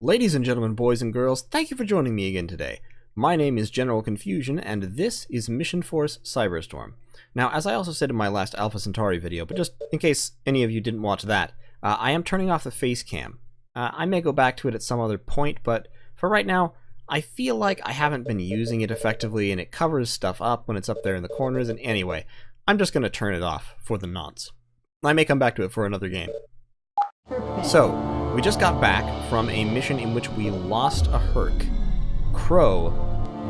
Ladies and gentlemen, boys and girls, thank you for joining me again today. My name is General Confusion, and this is Missionforce Cyberstorm. Now, as I also said in my last Alpha Centauri video, but just in case any of you didn't watch that, I am turning off the face cam. I may go back to it at some other point, but for right now, I feel like I haven't been using it effectively, and it covers stuff up when it's up there in the corners, and anyway, I'm just going to turn it off for the nonce. I may come back to it for another game. So, we just got back from a mission in which we lost a Herc. Crow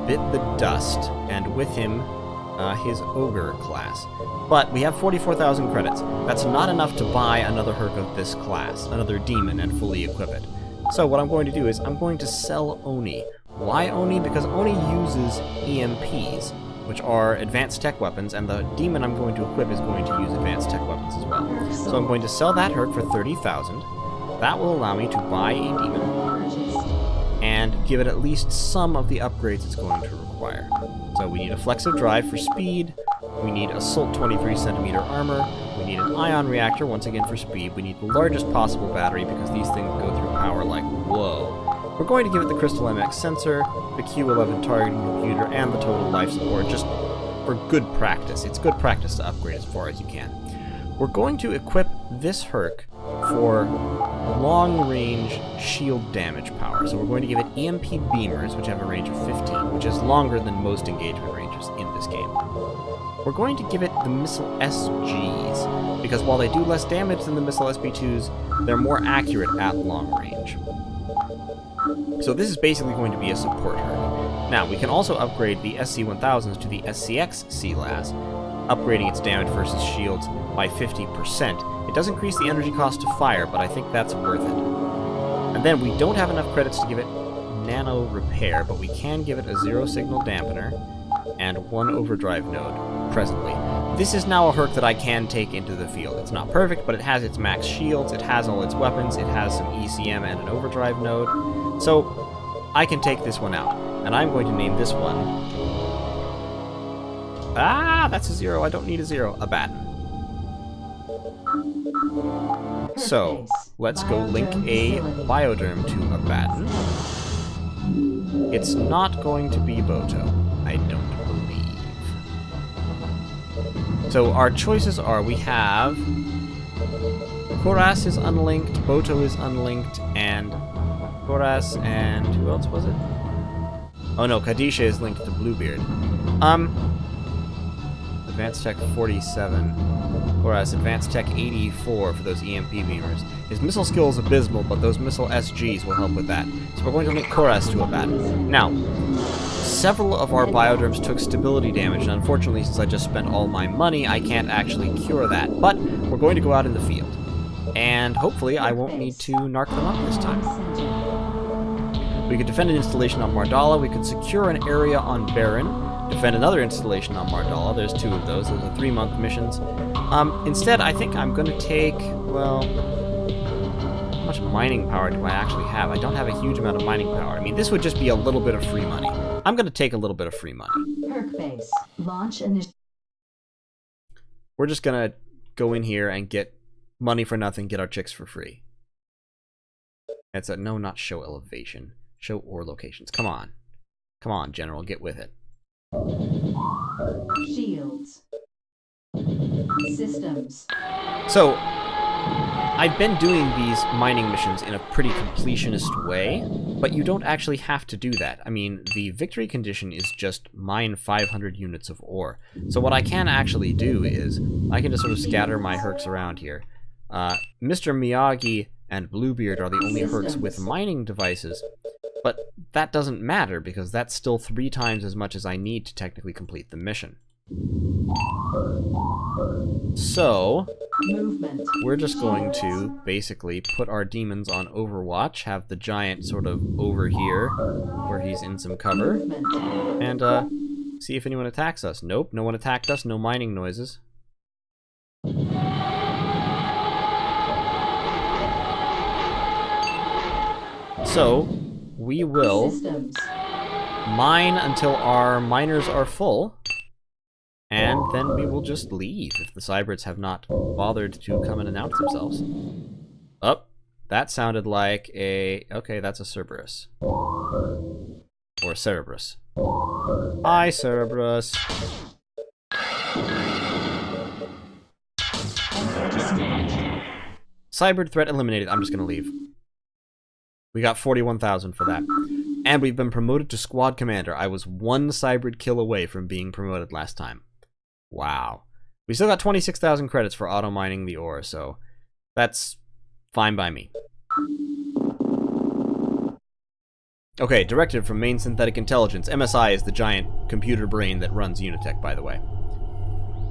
bit the dust, and with him, his Ogre class. But we have 44,000 credits. That's not enough to buy another Herc of this class, another demon, and fully equip it. So what I'm going to do is, I'm going to sell Oni. Why Oni? Because Oni uses EMPs, which are advanced tech weapons, and the demon I'm going to equip is going to use advanced tech weapons as well. So I'm going to sell that Herc for 30,000. That will allow me to buy a demon and give it at least some of the upgrades it's going to require. So we need a flexive drive for speed, we need assault 23 centimeter armor, we need an ion reactor once again for speed, we need the largest possible battery because these things go through power like whoa. We're going to give it the Crystal MX sensor, the Q11 targeting computer, and the total life support, just for good practice. It's good practice to upgrade as far as you can. We're going to equip this Herc for long-range shield damage power. So we're going to give it EMP beamers, which have a range of 15, which is longer than most engagement ranges in this game. We're going to give it the missile SGs, because while they do less damage than the missile SB2s, they're more accurate at long range. So this is basically going to be a support Herc. Now, we can also upgrade the SC-1000s to the SCX CLAS, upgrading its damage versus shields by 50%. It does increase the energy cost to fire, but I think that's worth it. And then we don't have enough credits to give it nano repair, but we can give it a zero signal dampener and one overdrive node presently. This is now a Herc that I can take into the field. It's not perfect, but it has its max shields, it has all its weapons, it has some ECM and an overdrive node. So I can take this one out, and I'm going to name this one... Ah, that's a zero. I don't need a zero. Abaddon. So, let's go link a Bioderm to Abaddon. It's not going to be Boto, I don't believe. So our choices are, we have... Koras is unlinked, Boto is unlinked, and... Koras and... who else was it? Oh no, Kadisha is linked to Bluebeard. Advanced Tech 47. Whereas Advanced Tech 84 for those EMP beamers. His missile skill is abysmal, but those missile SGs will help with that. So we're going to link Koras to Abaddon. Now, several of our Bioderms took stability damage, and unfortunately, since I just spent all my money, I can't actually cure that. But we're going to go out in the field. And hopefully I won't need to narc them up this time. We could defend an installation on Mardala, we could secure an area on Baron, defend another installation on Mardala. There's two of those. Those are 3-month missions. Instead, I think I'm going to take, well... how much mining power do I actually have? I don't have a huge amount of mining power. I mean, this would just be a little bit of free money. I'm going to take a little bit of free money. Herc-based. Launch initiative. We're just going to go in here and get money for nothing, get our chicks for free. That's a... no, not show elevation. Show ore locations. Come on. Come on, General, get with it. Shields. Systems. So, I've been doing these mining missions in a pretty completionist way, but you don't actually have to do that. I mean, the victory condition is just mine 500 units of ore. So what I can actually do is, I can just sort of scatter my Hercs around here. Mr. Miyagi and Bluebeard are the only Hercs with mining devices, but that doesn't matter because that's still 3 times as much as I need to technically complete the mission. So, we're just going to basically put our demons on Overwatch, have the giant sort of over here, where he's in some cover, and see if anyone attacks us. Nope, no one attacked us, no mining noises. So, we will mine until our miners are full, and then we will just leave if the Cyberts have not bothered to come and announce themselves. Oh, That sounded like a... Okay, that's a Cerberus. Or Cerberus. Hi, Cerberus. Cyber threat eliminated. I'm just gonna leave. We got 41,000 for that. And we've been promoted to squad commander. I was one cyber kill away from being promoted last time. Wow. We still got 26,000 credits for auto mining the ore, so that's fine by me. Okay, directive from Main Synthetic Intelligence. MSI is the giant computer brain that runs Unitech, by the way.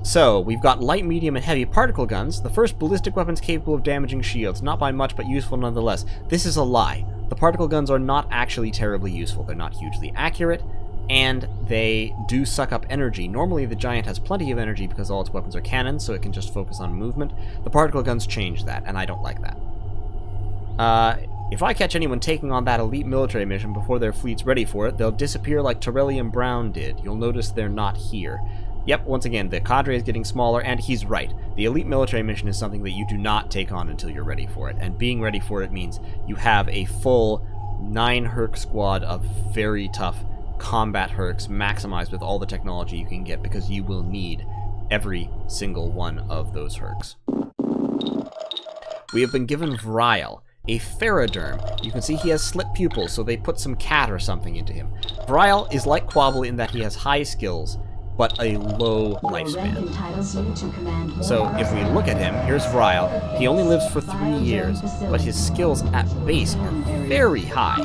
So, we've got light, medium, and heavy particle guns, the first ballistic weapons capable of damaging shields, not by much, but useful nonetheless. This is a lie. The particle guns are not actually terribly useful. They're not hugely accurate, and they do suck up energy. Normally, the Giant has plenty of energy because all its weapons are cannons, so it can just focus on movement. The particle guns change that, and I don't like that. If I catch anyone taking on that elite military mission before their fleet's ready for it, they'll disappear like Torelli and Brown did. You'll notice they're not here. Yep, once again, the cadre is getting smaller, and he's right. The elite military mission is something that you do not take on until you're ready for it, and being ready for it means you have a full 9 Herc squad of very tough combat Hercs maximized with all the technology you can get, because you will need every single one of those Hercs. We have been given Vryle, a Ferroderm. You can see he has slit pupils, so they put some cat or something into him. Vryle is like Quabble in that he has high skills, but a low lifespan. So if we look at him, here's Vryle. He only lives for 3 years, but his skills at base are very high.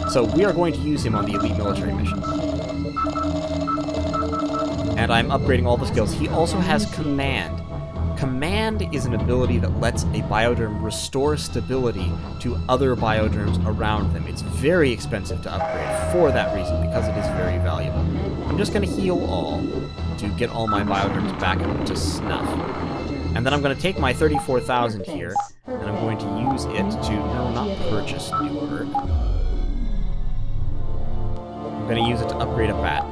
So we are going to use him on the elite military mission. And I'm upgrading all the skills. He also has Command. Command is an ability that lets a Bioderm restore stability to other Bioderms around them. It's very expensive to upgrade for that reason, because it is very valuable. I'm just going to heal all to get all my Bioderms back up to snuff. And then I'm going to take my 34,000 here, and I'm going to use it to, no, not purchase new Herc. I'm going to use it to upgrade a bat.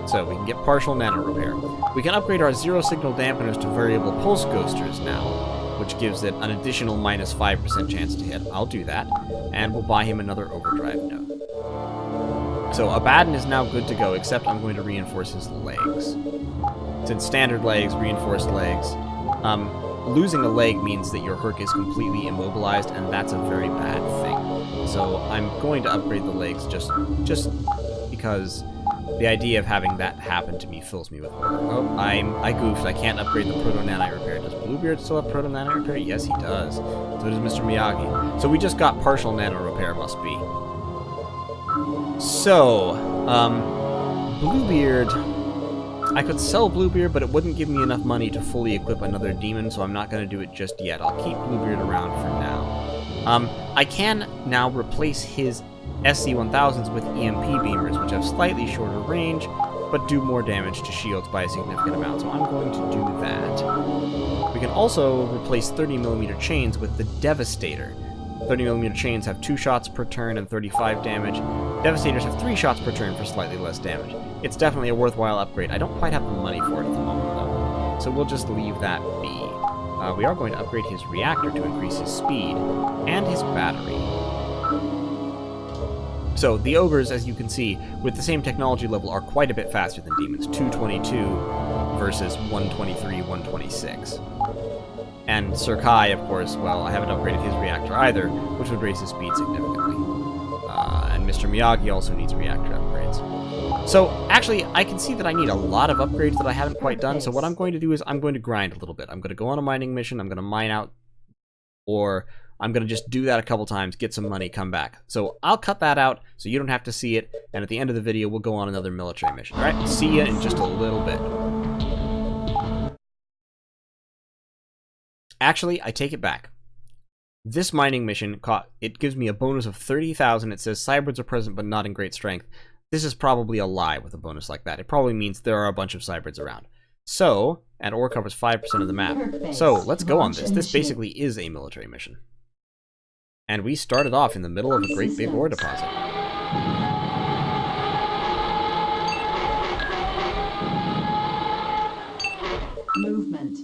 So we can get partial nano repair. We can upgrade our zero signal dampeners to variable pulse ghosters now, which gives it an additional minus 5% chance to hit. I'll do that, and we'll buy him another overdrive node. So Abaddon is now good to go, except I'm going to reinforce his legs. Since standard legs, reinforced legs, losing a leg means that your Herc is completely immobilized, and that's a very bad thing. So I'm going to upgrade the legs just because the idea of having that happen to me fills me with horror. Oh, I goofed. I can't upgrade the Proto-Nanite Repair. Does Bluebeard still have Proto-Nanite Repair? Yes, he does. So does Mr. Miyagi. So we just got partial Nano Repair, must be. So, Bluebeard... I could sell Bluebeard, but it wouldn't give me enough money to fully equip another demon, so I'm not going to do it just yet. I'll keep Bluebeard around for now. I can now replace his SC-1000s with EMP beamers, which have slightly shorter range, but do more damage to shields by a significant amount, so I'm going to do that. We can also replace 30mm chains with the Devastator. 30mm chains have 2 shots per turn and 35 damage. Devastators have 3 shots per turn for slightly less damage. It's definitely a worthwhile upgrade. I don't quite have the money for it at the moment, though, so we'll just leave that be. We are going to upgrade his reactor to increase his speed, and his battery. So, the ogres, as you can see, with the same technology level, are quite a bit faster than demons. 222 versus 123, 126. And Sir Kai, of course, well, I haven't upgraded his reactor either, which would raise his speed significantly. And Mr. Miyagi also needs reactor upgrades. So, actually, I can see that I need a lot of upgrades that I haven't quite done, so what I'm going to do is I'm going to grind a little bit. I'm going to go on a mining mission, I'm going to mine out, or I'm going to just do that a couple times, get some money, come back. So I'll cut that out so you don't have to see it, and at the end of the video, we'll go on another military mission. Alright, see you in just a little bit. Actually, I take it back. This mining mission, it gives me a bonus of 30,000. It says cybrids are present but not in great strength. This is probably a lie with a bonus like that. It probably means there are a bunch of cybrids around. So, and ore covers 5% of the map. So, let's go on this. This basically is a military mission. And we started off in the middle of a great big ore deposit. Movement.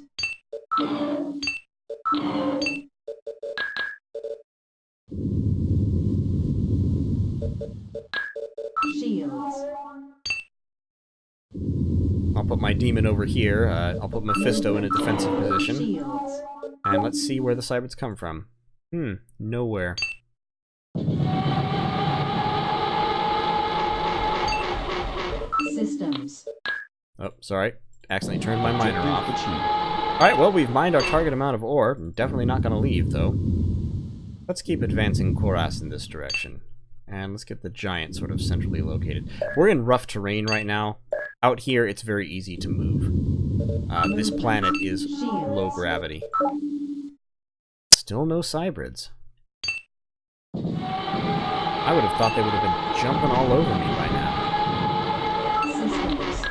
I'll put my demon over here. I'll put Mephisto in a defensive position. Shields. And let's see where the cybrids come from. Nowhere. Systems. Oh, sorry. Accidentally turned my miner off. Alright, well, we've mined our target amount of ore. Definitely not going to leave, though. Let's keep advancing Koras in this direction. And let's get the giant sort of centrally located. We're in rough terrain right now. Out here, it's very easy to move. This planet is low gravity. Still no cybrids. I would have thought they would have been jumping all over me by now. Systems.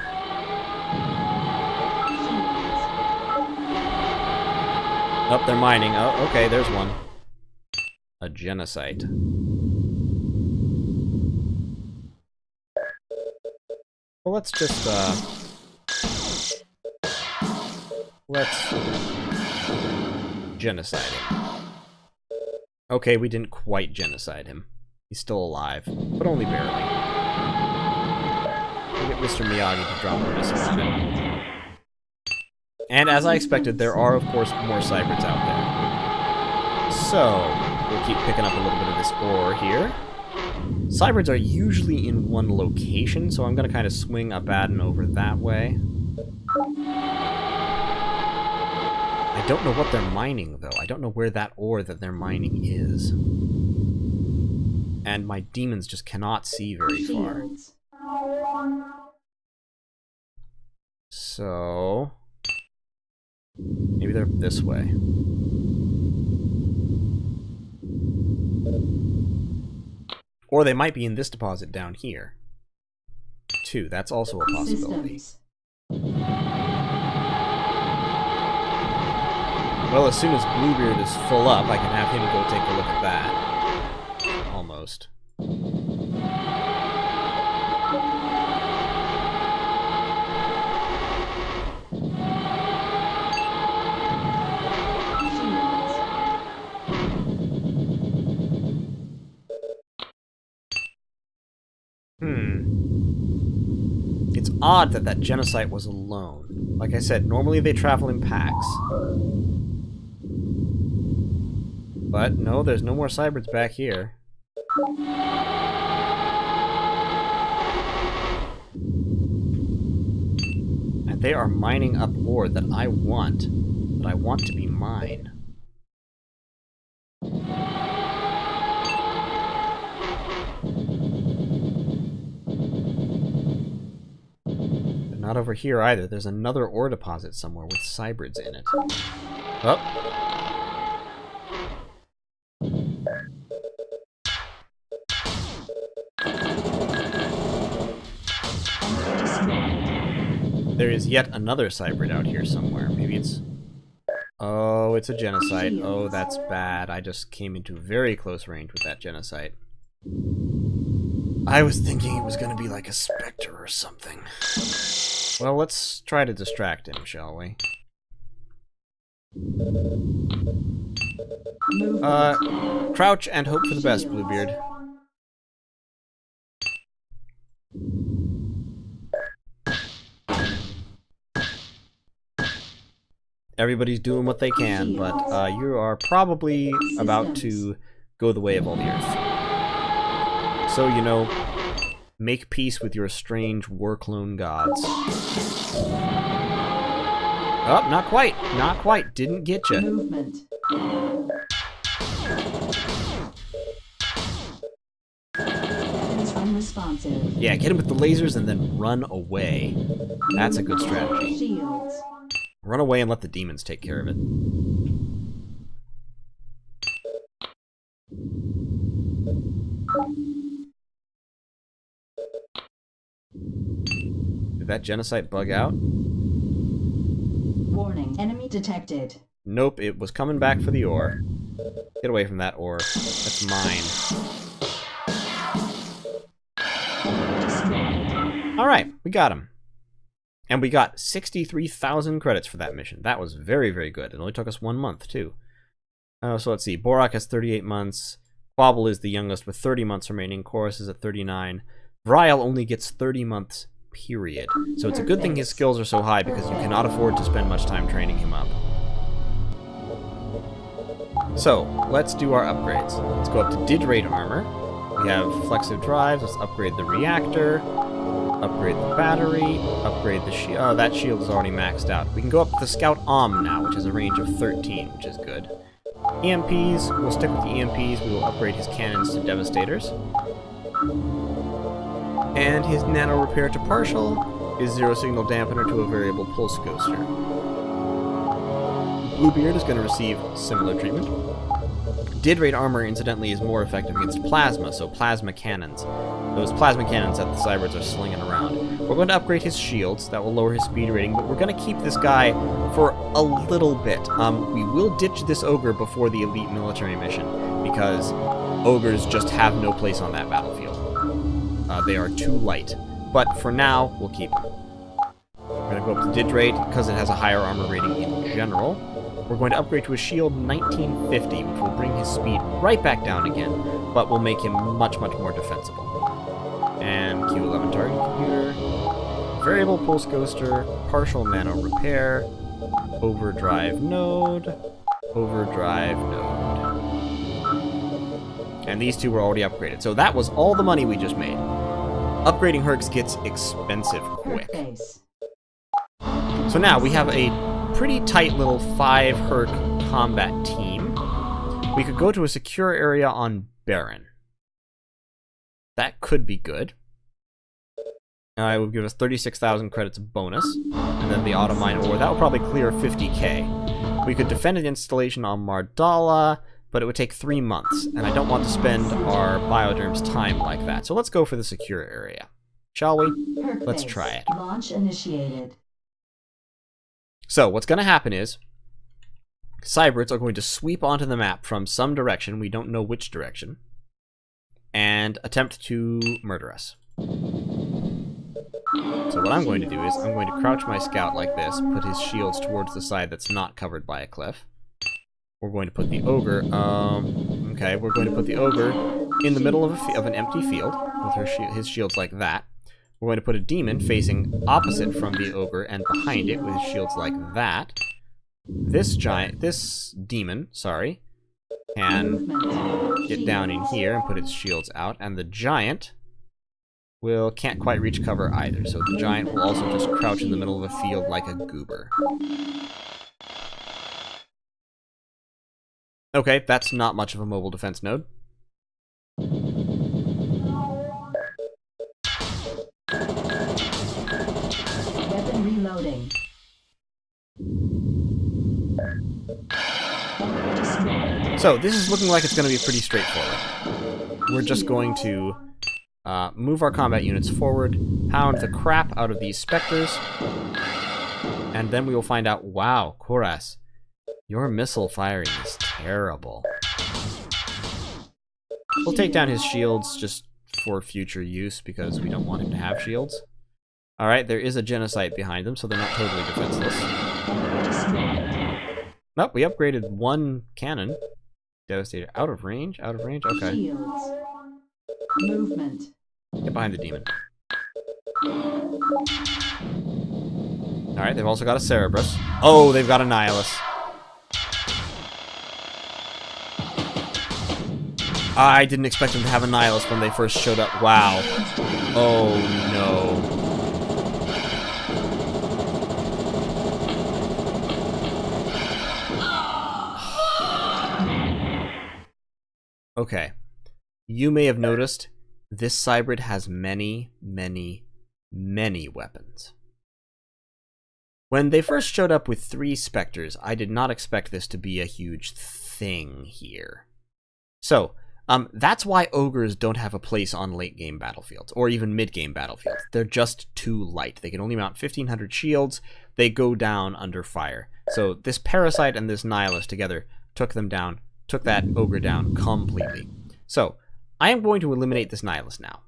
Oh, they're mining. Oh, okay, there's one. A genocide. Well, let's just, let's genocide him. Okay, we didn't quite genocide him. He's still alive, but only barely. We'll get Mr. Miyagi to drop a missile on him. And as I expected, there are, of course, more cybrids out there. So, we'll keep picking up a little bit of this ore here. Cybrids are usually in one location, so I'm going to kind of swing Abaddon over that way. I don't know what they're mining, though. I don't know where that ore that they're mining is. And my demons just cannot see very far. Shields. So... maybe they're this way. Or they might be in this deposit down here. Too, that's also a possibility. Systems. Well, as soon as Bluebeard is full up, I can have him go take a look at that. Almost. It's odd that that genocide was alone. Like I said, normally they travel in packs. But no, there's no more cybrids back here. And they are mining up ore that I want to be mine. Not over here either. There's another ore deposit somewhere with cybrids in it. Oh. There is yet another cybrid out here somewhere. Maybe it's... oh, it's a genocide. Oh, that's bad. I just came into very close range with that genocide. I was thinking it was going to be like a specter or something. Well, let's try to distract him, shall we? Crouch and hope for the best, Bluebeard. Everybody's doing what they can, but you are probably about to go the way of all the Earth. So, you know, make peace with your strange war clone gods. Oh, not quite. Not quite. Didn't get you. Movement. It's unresponsive. Yeah, get him with the lasers and then run away. That's a good strategy. Shields. Run away and let the demons take care of it. Did that genocide bug out? Warning. Enemy detected. Nope, it was coming back for the ore. Get away from that ore. That's mine. Alright, we got him. And we got 63,000 credits for that mission. That was very, very good. It only took us 1 month, too. So let's see. Borak has 38 months. Quabble is the youngest with 30 months remaining. Chorus is at 39. Vrial only gets 30 months period. So it's a good thing his skills are so high because you cannot afford to spend much time training him up. So, let's do our upgrades. Let's go up to Didrate armor. We have flexive drives. Let's upgrade the reactor, upgrade the battery, upgrade the shield. That shield is already maxed out. We can go up to the Scout Om now, which has a range of 13, which is good. EMPs, we'll stick with the EMPs. We will upgrade his cannons to Devastators. And his nano repair to partial, his zero signal dampener to a variable pulse ghoster. Bluebeard is going to receive similar treatment. Didrate armor, incidentally, is more effective against plasma, so plasma cannons. Those plasma cannons that the Cyberds are slinging around. We're going to upgrade his shields. That will lower his speed rating, but we're going to keep this guy for a little bit. We will ditch this ogre before the elite military mission, because ogres just have no place on that battlefield. They are too light. But for now, we'll keep him. We're going to go up to Didrate, because it has a higher armor rating in general. We're going to upgrade to a shield 1950, which will bring his speed right back down again, but will make him much, much more defensible. And Q11 target computer, variable pulse ghoster, partial nano repair, overdrive node, overdrive node. And these two were already upgraded. So that was all the money we just made. Upgrading Hercs gets expensive quick. So now we have a pretty tight little 5 Herc combat team. We could go to a secure area on Baron. That could be good. It would give us 36,000 credits bonus, and then the auto mine ore. That would probably clear 50k. We could defend an installation on Mardala, but it would take 3 months, and I don't want to spend our bioderm's time like that. So let's go for the secure area. Shall we? Let's try it. Launch initiated. So, what's going to happen is, Cyberds are going to sweep onto the map from some direction, we don't know which direction, and attempt to murder us. So what I'm going to do is, I'm going to crouch my scout like this, put his shields towards the side that's not covered by a cliff. We're going to put the ogre, okay, we're going to put the ogre in the middle of an empty field, with his shields like that. We're going to put a demon facing opposite from the ogre and behind it with his shields like that. This demon, can get down in here and put its shields out, and the giant can't quite reach cover either, so the giant will also just crouch in the middle of the field like a goober. Okay, that's not much of a mobile defense node. Reloading. So, this is looking like it's going to be pretty straightforward. We're just going to move our combat units forward, pound the crap out of these specters, and then we will find out, wow, Koras, your missile firing is terrible. We'll take down his shields just for future use, because we don't want him to have shields. Alright, there is a genocide behind them, so they're not totally defenseless. Nope, we upgraded one cannon. Devastator. Out of range? Out of range? Okay. Shields. Movement. Get behind the demon. Alright, they've also got a Cerberus. Oh, they've got a Nihilus. I didn't expect them to have a Nihilus when they first showed up. Wow. Oh, no. Okay, you may have noticed this Cybrid has many, many, many weapons. When they first showed up with 3 Spectres, I did not expect this to be a huge thing here. So, that's why Ogres don't have a place on late-game battlefields, or even mid-game battlefields. They're just too light. They can only mount 1,500 shields, they go down under fire. So this Parasite and this Nihilus together took that Ogre down completely. So, I am going to eliminate this Nihilus now.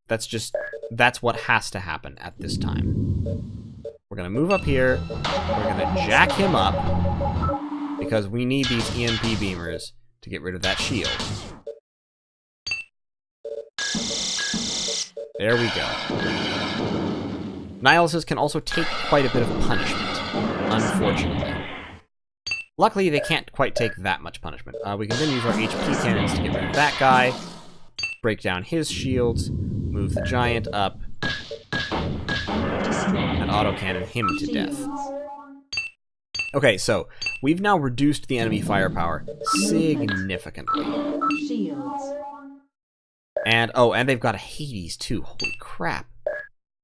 That's what has to happen at this time. We're going to move up here, we're going to jack him up, because we need these EMP beamers to get rid of that shield. There we go. Nihiluses can also take quite a bit of punishment, unfortunately. Luckily, they can't quite take that much punishment. We can then use our HP cannons to get rid of that guy, break down his shields, move the giant up, and autocannon him to death. Okay, so we've now reduced the enemy firepower significantly. Shields. And, oh, and they've got a Hades too. Holy crap.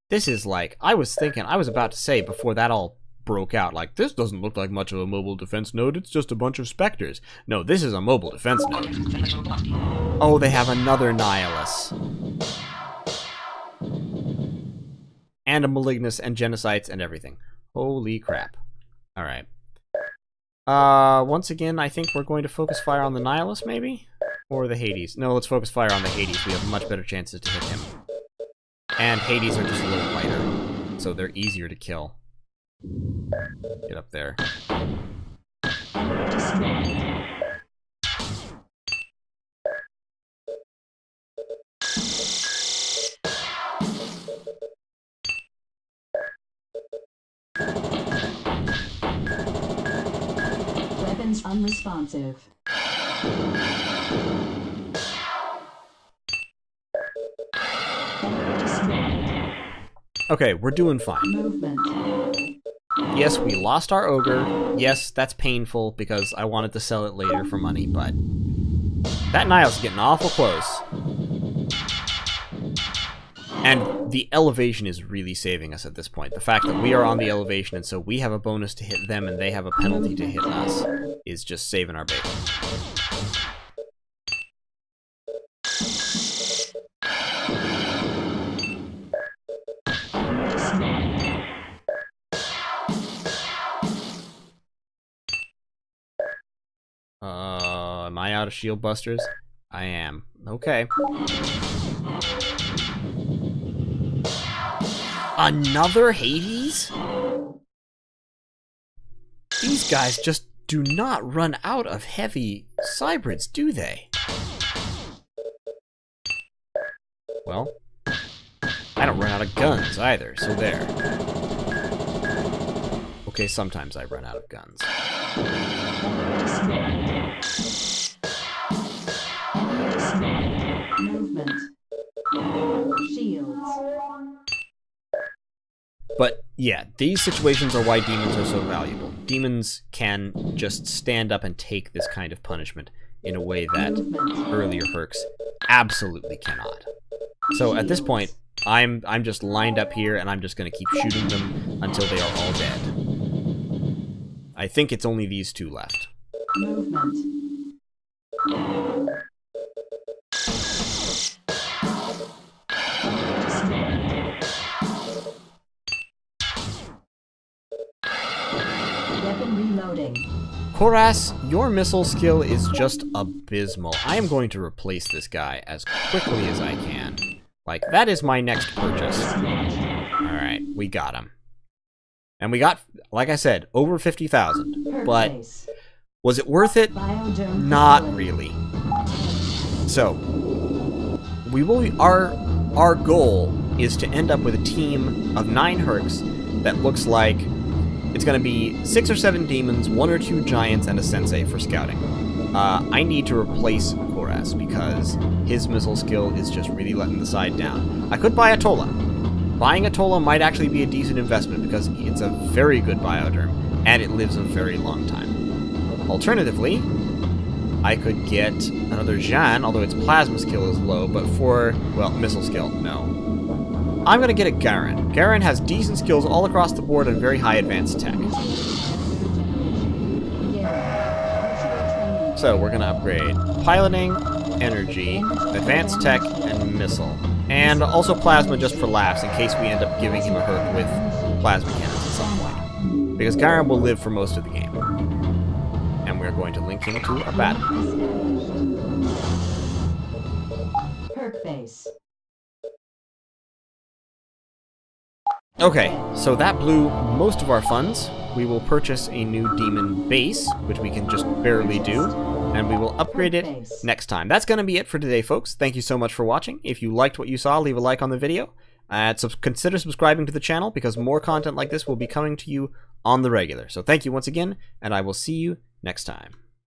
This is like, I was about to say before that all broke out, like, this doesn't look like much of a mobile defense node, it's just a bunch of specters. No, this is a mobile defense node. Oh, they have another Nihilus. And a Malignus and Genocides and everything. Holy crap. Alright. Once again, I think we're going to focus fire on the Nihilus, maybe? Or the Hades. No, let's focus fire on the Hades. We have much better chances to hit him. And Hades are just a little lighter, so they're easier to kill. Get up there. Weapons unresponsive. Okay, we're doing fine. Movement. Yes, we lost our ogre. Yes, that's painful because I wanted to sell it later for money, but that Nihilus is getting awful close. And the elevation is really saving us at this point. The fact that we are on the elevation and so we have a bonus to hit them and they have a penalty to hit us is just saving our bacon. Am I out of shield busters? I am. Okay. Another Hades? These guys just do not run out of heavy cybrids, do they? Well, I don't run out of guns either, so there. Okay, sometimes I run out of guns. Movement. Shields. But yeah, these situations are why demons are so valuable. Demons can just stand up and take this kind of punishment in a way that earlier perks absolutely cannot. So at this point, I'm just lined up here and I'm just going to keep shooting them until they are all dead. I think it's only these two left. Movement. Weapon reloading. Koras, your missile skill is just abysmal. I am going to replace this guy as quickly as I can. Like, that is my next purchase. Alright, we got him. And we got, like I said, over 50,000. But was it worth it? Not really. So, we will. Our goal is to end up with a team of 9 Hercs that looks like it's going to be 6 or 7 demons, 1 or 2 giants, and a sensei for scouting. I need to replace Koras because his missile skill is just really letting the side down. I could buy a Tola. Buying a Tola might actually be a decent investment because it's a very good bioderm, and it lives a very long time. Alternatively, I could get another Jeanne, although its plasma skill is low, but for, well, missile skill, no. I'm going to get a Garen. Garen has decent skills all across the board and very high advanced tech. So we're going to upgrade piloting, energy, advanced tech, and missile. And also plasma just for laughs in case we end up giving him a Herc with plasma cannons at some point. Because Garen will live for most of the game. And we're going to link him to a battle. Perk base. Okay, so that blew most of our funds. We will purchase a new demon base, which we can just barely do, and we will upgrade it next time. That's going to be it for today, folks. Thank you so much for watching. If you liked what you saw, leave a like on the video. Consider subscribing to the channel because more content like this will be coming to you on the regular. So thank you once again, and I will see you next time.